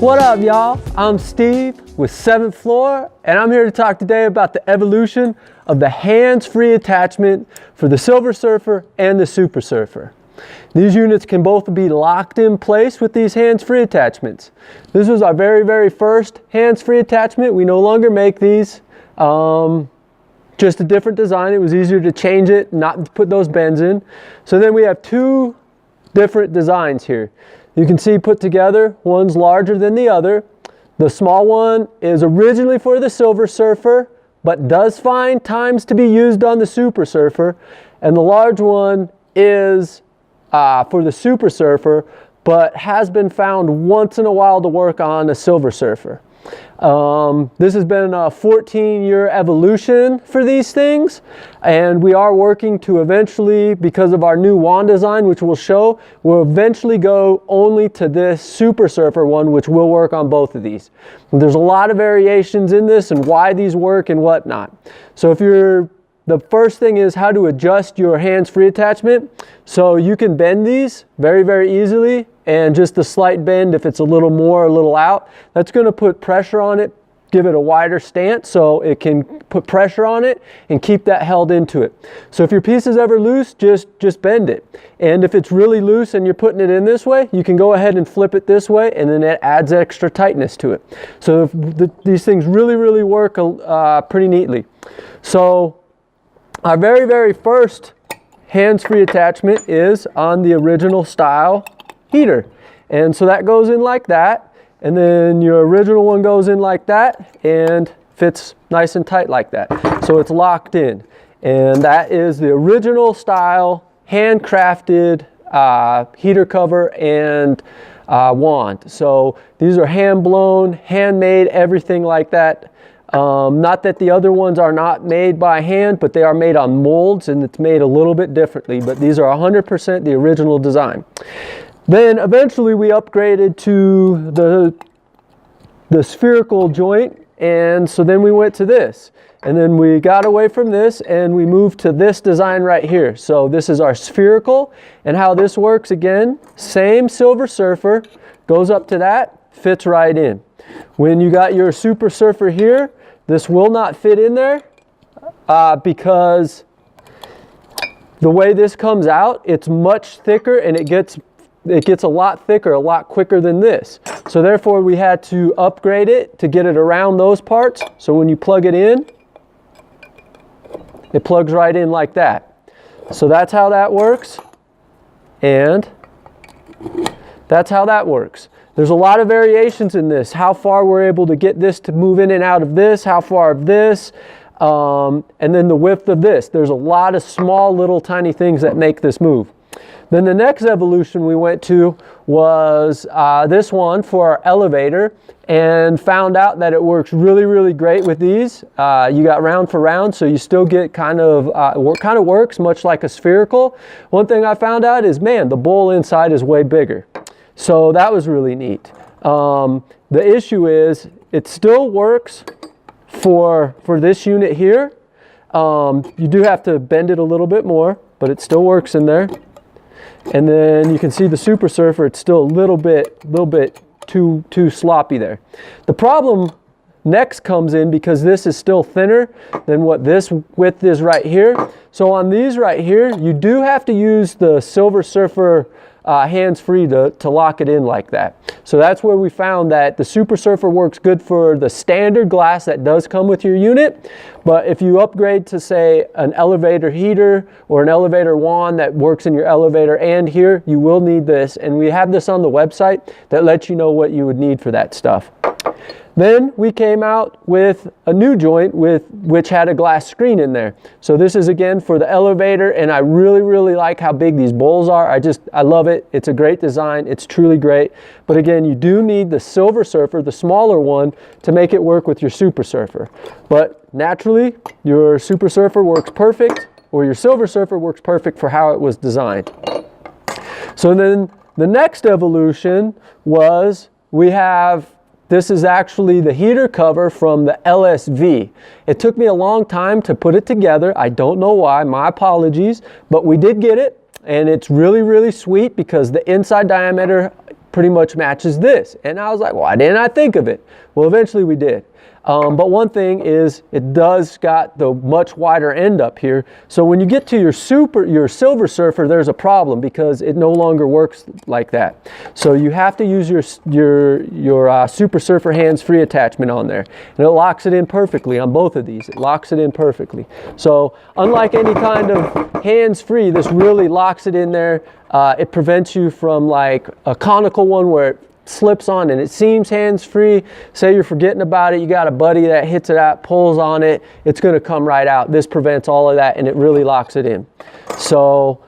What up, y'all? I'm Steve with 7th Floor, and I'm here to talk today about the evolution of the hands-free attachment for the Silver Surfer and the Super Surfer. These units can both be locked in place with these hands-free attachments. This was our very first hands-free attachment. We no longer make these. Just a different design. It was easier to change it, not put those bends in. So then we have two different designs here. You can see put together, one's larger than the other. The small one is originally for the Silver Surfer, but does find times to be used on the Super Surfer. And the large one is for the Super Surfer, but has been found once in a while to work on a Silver Surfer. This has been a 14-year evolution for these things, and we are working to eventually, because of our new wand design, which we'll show, we'll eventually go only to this Super Surfer one, which will work on both of these. And there's a lot of variations in this and why these work and whatnot. So the first thing is how to adjust your hands-free attachment. So you can bend these very easily, and just a slight bend if it's a little more or a little out, that's going to put pressure on it, give it a wider stance so it can put pressure on it and keep that held into it. So if your piece is ever loose, just bend it. And if it's really loose and you're putting it in this way, you can go ahead and flip it this way, and then it adds extra tightness to it. So these things really work pretty neatly. So our very first hands-free attachment is on the original style heater. And so that goes in like that, and then your original one goes in like that and fits nice and tight like that. So it's locked in. And that is the original style handcrafted heater cover and wand. So these are hand blown, handmade, everything like that. Not that the other ones are not made by hand, but they are made on molds, and it's made a little bit differently, but these are 100% the original design. Then eventually we upgraded to the spherical joint, and so then we went to this. And then we got away from this and we moved to this design right here. So this is our spherical, and how this works again, same Silver Surfer, goes up to that, fits right in. When you got your Super Surfer here, this will not fit in there because the way this comes out, it's much thicker, and it gets a lot thicker, a lot quicker than this. So therefore we had to upgrade it to get it around those parts. So when you plug it in, it plugs right in like that. So that's how that works, and that's how that works. There's a lot of variations in this, how far we're able to get this to move in and out of this, how far of this, and then the width of this. There's a lot of small little tiny things that make this move. Then the next evolution we went to was this one for our elevator, and found out that it works really great with these. You got round for round, so you still get kind of works much like a spherical. One thing I found out is, man, the bowl inside is way bigger. So that was really neat. The issue is it still works for this unit here. You do have to bend it a little bit more, but it still works in there. And then you can see the Super Surfer, it's still a little bit too sloppy there. The problem next comes in because this is still thinner than what this width is right here. So on these right here, you do have to use the Silver Surfer hands-free to lock it in like that. So that's where we found that the Super Surfer works good for the standard glass that does come with your unit, but if you upgrade to, say, an elevator heater or an elevator wand that works in your elevator and here, you will need this, and we have this on the website that lets you know what you would need for that stuff. Then we came out with a new joint which had a glass screen in there. So this is again for the elevator, and I really like how big these bowls are. I love it. It's a great design. It's truly great. But again, you do need the Silver Surfer, the smaller one, to make it work with your Super Surfer. But naturally, your Super Surfer works perfect, or your Silver Surfer works perfect for how it was designed. So then the next evolution was this is actually the heater cover from the LSV. It took me a long time to put it together. I don't know why, my apologies, but we did get it, and it's really sweet because the inside diameter pretty much matches this. And I was like, why didn't I think of it? Well, eventually we did. But one thing is it does got the much wider end up here. So when you get to your Silver Surfer, there's a problem because it no longer works like that. So you have to use your Super Surfer hands-free attachment on there. And it locks it in perfectly on both of these. It locks it in perfectly. So unlike any kind of hands-free, this really locks it in there. It prevents you from like a conical one where it slips on and it seems hands-free. Say you're forgetting about it, you got a buddy that hits it out, pulls on it, it's going to come right out. This prevents all of that and it really locks it in. So